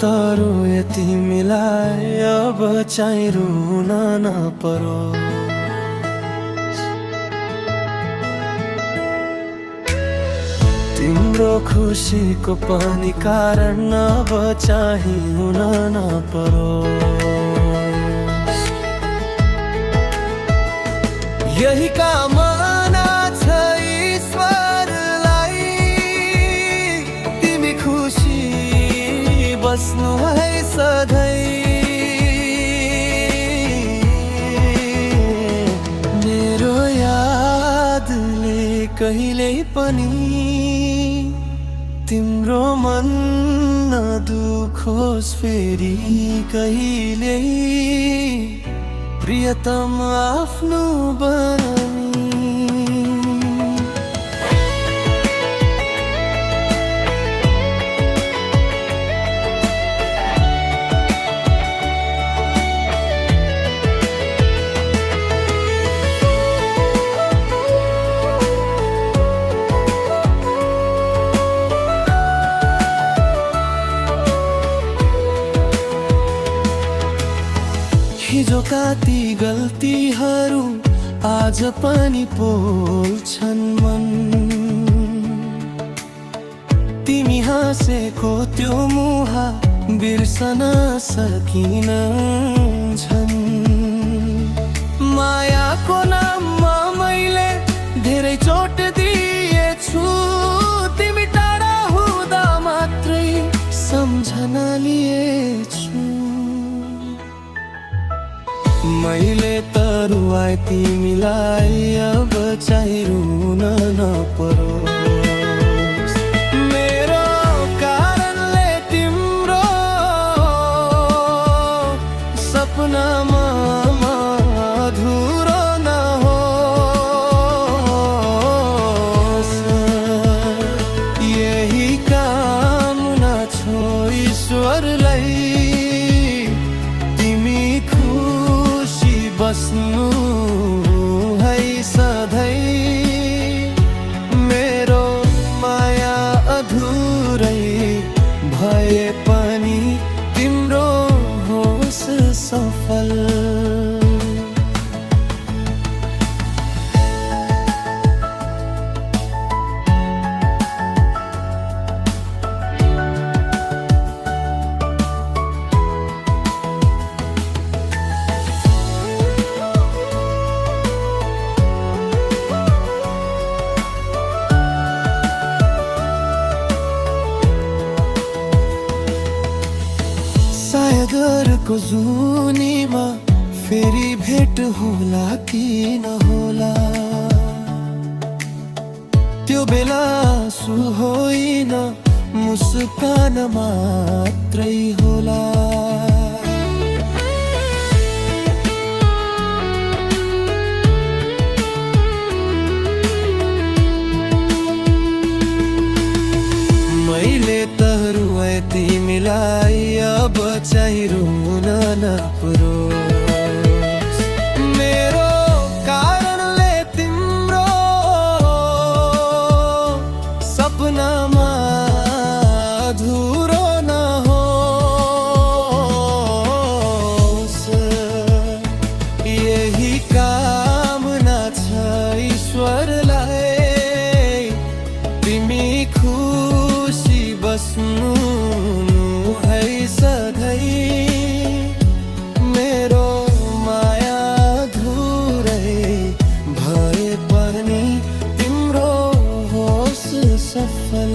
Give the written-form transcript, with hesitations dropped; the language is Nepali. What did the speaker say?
तारो यति मिलाए अब चाहिँ रुन नपरो। तिम्रो खुसीको पनि कारण अब चाहिँ हुन नपरो। यही कामना छ ईश्वरलाई, तिमी खुसी बस्नु है सधैँ। मेरो यादले कहिल्यै पनि तिम्रो मन नदुखोस् फेरि कहिल्यै, प्रियतम आफ्नो बनी। हिजोका ती गल्तीहरू आज पनि पोल्छन् मन। तिमी हाँसेको त्यो मुहार बिर्सन सकिन झन्। मायाको नाममा मैले धेरै चोट दिएछु, तिमी टाढा हुँदा मात्रै सम्झना लिएछु। मैले तरुवाए तिमीलाई अब चाहिँ रुन नपरोस्। मेरो कारणले तिम्रो सपनामा अधुरो नहोस्। यही कामना छ ईश्वरलाई, बस्नु है सधैँ। मेरो माया अधुरै भए पनि तिम्रो होस् सफल। सायदको जुनीमा फेरि भेट होला कि नहोला, त्यो बेला आँसु होइन मुस्कान मात्रै होला। मैले तरुवाए तिमीलाई अब चाहिँ रुन नपरोस्। मेरो कारणले तिम्रो सपनामा अधुरो नहोस्। यही कामना छ ईश्वरलाई, तिमी खुसी बस्नु है सधैँ। मेरो माया अधुरै भए पनि तिम्रो होस् सफल।